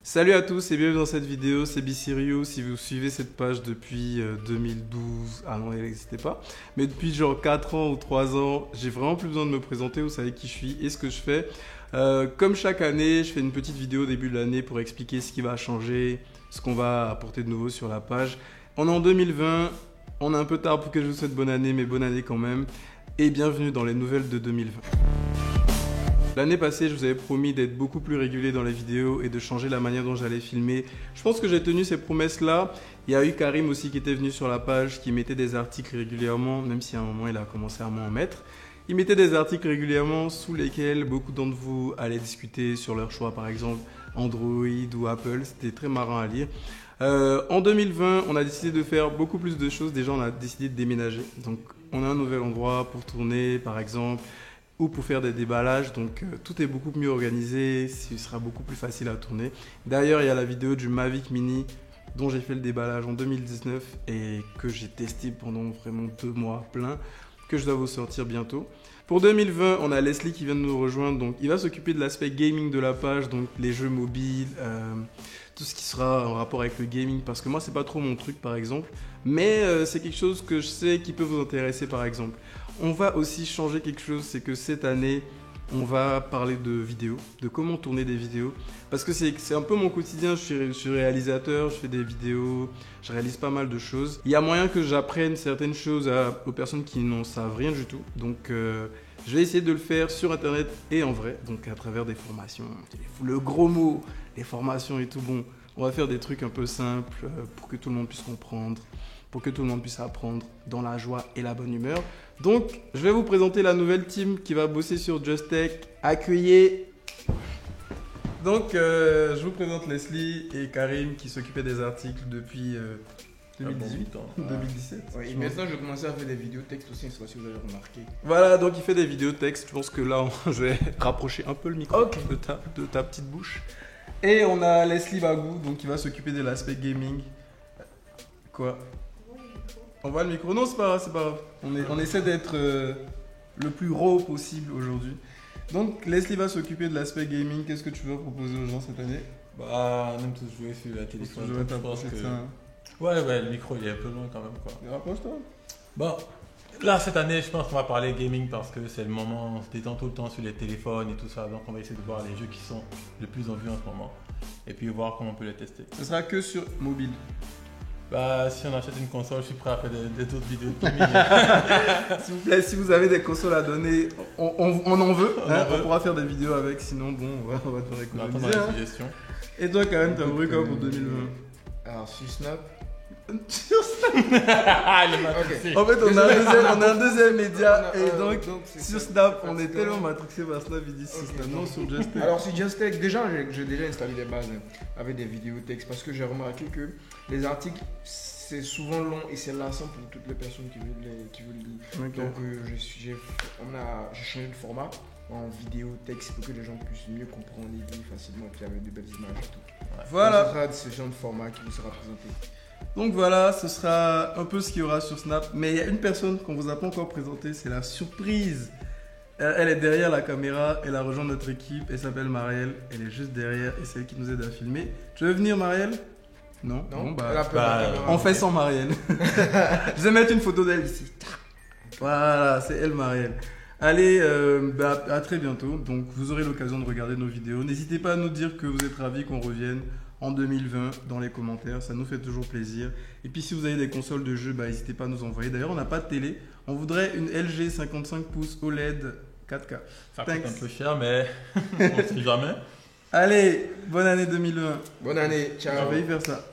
Salut à tous et bienvenue dans cette vidéo, c'est Bicirio. Si vous suivez cette page depuis 2012, ah non elle n'existait pas, mais depuis genre 4 ans ou 3 ans, j'ai vraiment plus besoin de me présenter, vous savez qui je suis et ce que je fais. Comme chaque année, je fais une petite vidéo au début de l'année pour expliquer ce qui va changer, ce qu'on va apporter de nouveau sur la page. On est en 2020, on est un peu tard pour que je vous souhaite bonne année, mais bonne année quand même. Et bienvenue dans les nouvelles de 2020. L'année passée, je vous avais promis d'être beaucoup plus régulier dans les vidéos et de changer la manière dont j'allais filmer. Je pense que j'ai tenu ces promesses-là. Il y a eu Karim aussi qui était venu sur la page, qui mettait des articles régulièrement, même si à un moment il a commencé à m'en mettre. Il mettait des articles régulièrement sous lesquels beaucoup d'entre vous allaient discuter sur leur choix, par exemple Android ou Apple. C'était très marrant à lire. En 2020, on a décidé de faire beaucoup plus de choses. Déjà, on a décidé de déménager. Donc, on a un nouvel endroit pour tourner, par exemple, ou pour faire des déballages. Donc, tout est beaucoup mieux organisé. Ce sera beaucoup plus facile à tourner. D'ailleurs, il y a la vidéo du Mavic Mini dont j'ai fait le déballage en 2019 et que j'ai testé pendant vraiment 2 mois plein, que je dois vous sortir bientôt. Pour 2020, on a Leslie qui vient de nous rejoindre. Donc, il va s'occuper de l'aspect gaming de la page, donc les jeux mobiles, tout ce qui sera en rapport avec le gaming, parce que moi, c'est pas trop mon truc, par exemple. Mais c'est quelque chose que je sais qui peut vous intéresser, par exemple. On va aussi changer quelque chose, c'est que cette année, on va parler de vidéos, de comment tourner des vidéos. Parce que c'est un peu mon quotidien, je suis réalisateur, je fais des vidéos, je réalise pas mal de choses. Il y a moyen que j'apprenne certaines choses aux personnes qui n'en savent rien du tout. Donc je vais essayer de le faire sur internet et en vrai, donc à travers des formations. Le gros mot, les formations et tout, bon, on va faire des trucs un peu simples pour que tout le monde puisse comprendre, pour que tout le monde puisse apprendre dans la joie et la bonne humeur. Donc, je vais vous présenter la nouvelle team qui va bosser sur Just Tech. Accueillez. Donc, je vous présente Leslie et Karim qui s'occupaient des articles depuis 2018, 2017. Ouais, et maintenant, je commençais à faire des vidéos textes aussi, je sais pas si vous avez remarqué. Voilà, donc il fait des vidéos textes. Je pense que là, je vais rapprocher un peu le micro de ta petite bouche. Et on a Leslie Bagou, donc qui va s'occuper de l'aspect gaming. Quoi? On voit le micro? Non, c'est pas grave, c'est pas grave. On essaie d'être le plus raw possible aujourd'hui. Donc, Leslie va s'occuper de l'aspect gaming. Qu'est-ce que tu veux proposer aux gens cette année? Bah, on aime tous jouer sur la téléphone. Je vais t'approcher de ça. Ouais, le micro il est un peu loin quand même quoi. Rapproche-toi. Bon, là cette année, je pense qu'on va parler gaming parce que c'est le moment, on se détend tout le temps sur les téléphones et tout ça. Donc, on va essayer de voir les jeux qui sont le plus en vue en ce moment et puis voir comment on peut les tester. Ce sera que sur mobile. Bah, si on achète une console, je suis prêt à faire des autres vidéos de gaming. S'il vous plaît, si vous avez des consoles à donner, on en veut. On pourra faire des vidéos avec, sinon, bon, on va te On attend rééconomiser. les suggestions. Et toi, Karen, t'as voulu quoi pour 2020? Alors, sur Snap. Ah, il est Ok. En fait, on a un deuxième média et donc, donc c'est sur ça, Snap, c'est on est fatigant. tellement matrixé par Snap, il dit sur Snap, non sur Just Tech. Alors, sur Just Tech, déjà, j'ai déjà installé des bases avec des vidéos textes parce que j'ai remarqué que les articles, c'est souvent long et c'est lassant pour toutes les personnes qui veulent lire. Ok. Donc, j'ai changé de format en vidéo texte pour que les gens puissent mieux comprendre et lire facilement et puis avec de belles images et tout. Voilà. Donc, ce sera ce genre de format qui vous sera présenté. Donc voilà, ce sera un peu ce qu'il y aura sur Snap. Mais il y a une personne qu'on vous a pas encore présentée, c'est la surprise. Elle est derrière la caméra, elle a rejoint notre équipe, elle s'appelle Marielle, elle est juste derrière et c'est elle qui nous aide à filmer. Tu veux venir Marielle? Non. Non, Bon, elle a peur de la caméra. on fait sans Marielle. Je vais mettre une photo d'elle ici. Voilà, c'est elle Marielle. Allez, à très bientôt. Donc vous aurez l'occasion de regarder nos vidéos. N'hésitez pas à nous dire que vous êtes ravis qu'on revienne en 2020 dans les commentaires, ça nous fait toujours plaisir. Et puis si vous avez des consoles de jeux, n'hésitez pas à nous envoyer. D'ailleurs, on n'a pas de télé, on voudrait une LG 55 pouces OLED 4K. Ça coûte un peu cher, mais on ne sait jamais. Allez, bonne année 2020. Bonne année, ciao. Je vais y faire ça.